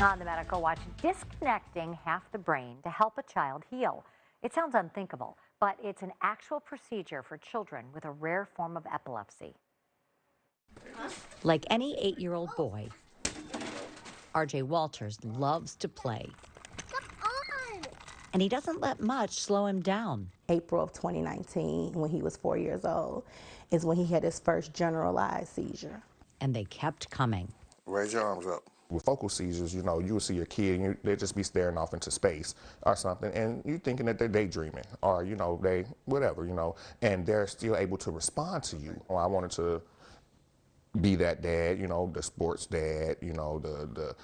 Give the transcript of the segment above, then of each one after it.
On the Medical Watch, disconnecting half the brain to help a child heal. It sounds unthinkable, but it's an actual procedure for children with a rare form of epilepsy. Like any 8-year-old boy, RJ Walters loves to play. And he doesn't let much slow him down. April of 2019, when he was 4 years old, is when he had his first generalized seizure. And they kept coming. Raise your arms up. With focal seizures, you know, you will see your kid and they just be staring off into space or something, and you thinking that they're daydreaming or, you know, they, whatever, you know, and they're still able to respond to you. Well, I wanted to be that dad, you know, the sports dad, you know, the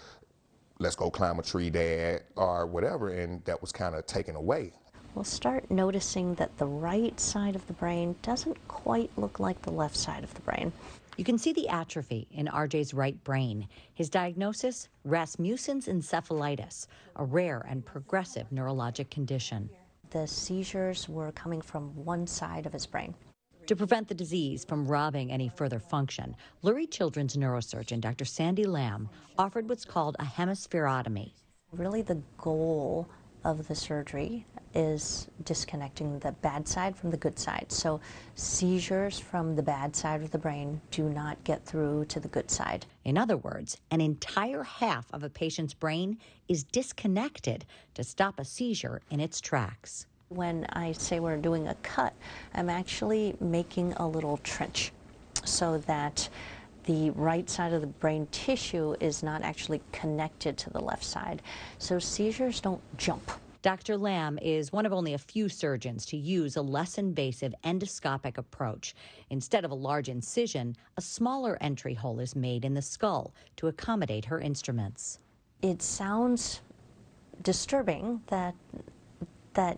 let's go climb a tree dad or whatever, and that was kind of taken away. We'll start noticing that the right side of the brain doesn't quite look like the left side of the brain. You can see the atrophy in RJ's right brain. His diagnosis, Rasmussen's encephalitis, a rare and progressive neurologic condition. The seizures were coming from one side of his brain. To prevent the disease from robbing any further function, Lurie Children's neurosurgeon, Dr. Sandy Lamb, offered what's called a hemispherotomy. Really the goal of the surgery is disconnecting the bad side from the good side. So seizures from the bad side of the brain do not get through to the good side. In other words, an entire half of a patient's brain is disconnected to stop a seizure in its tracks. When I say we're doing a cut, I'm actually making a little trench so that the right side of the brain tissue is not actually connected to the left side. So seizures don't jump. Dr. Lamb is one of only a few surgeons to use a less invasive endoscopic approach. Instead of a large incision, a smaller entry hole is made in the skull to accommodate her instruments. It sounds disturbing that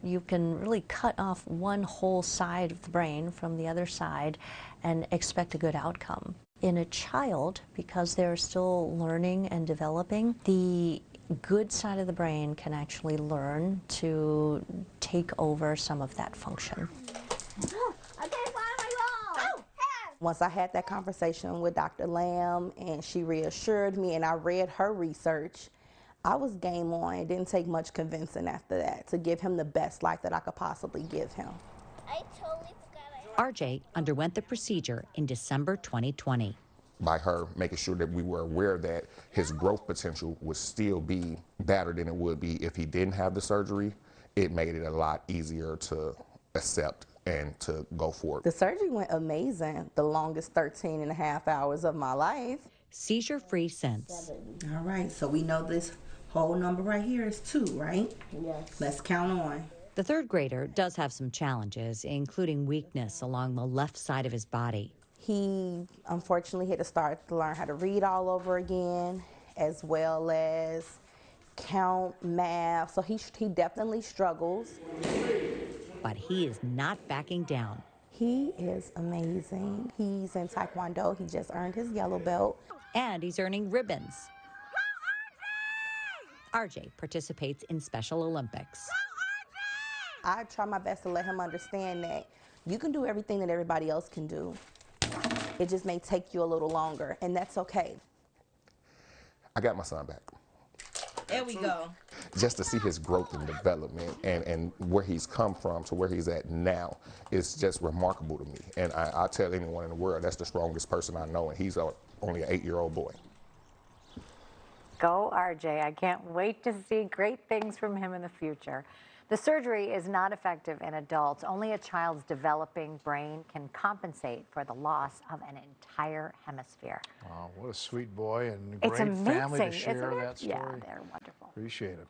you can really cut off one whole side of the brain from the other side and expect a good outcome. In a child, because they're still learning and developing, the good side of the brain can actually learn to take over some of that function. Once I had that conversation with Dr. Lamb and she reassured me and I read her research, I was game on. It didn't take much convincing after that to give him the best life that I could possibly give him. RJ underwent the procedure in December 2020. By her making sure that we were aware that his growth potential would still be better than it would be if he didn't have the surgery, it made it a lot easier to accept and to go forward. The surgery went amazing, the longest 13 and a half hours of my life. Seizure-free since. All right, so we know this whole number right here is 2, right? Yes. Let's count on. The third grader does have some challenges, including weakness along the left side of his body. He unfortunately had to start to learn how to read all over again, as well as count, math. So he definitely struggles. But he is not backing down. He is amazing. He's in Taekwondo. He just earned his yellow belt. And he's earning ribbons. RJ participates in Special Olympics. I try my best to let him understand that you can do everything that everybody else can do. It just may take you a little longer, and that's okay. I got my son back. There we go. Just to see his growth and development and where he's come from to where he's at now is just remarkable to me. And I'll tell anyone in the world that's the strongest person I know, and he's only an 8-year-old boy. Go, RJ. I can't wait to see great things from him in the future. The surgery is not effective in adults. Only a child's developing brain can compensate for the loss of an entire hemisphere. Wow, what a sweet boy and It's great family to amazing, share isn't it? that story. Yeah, they're wonderful. Appreciate it.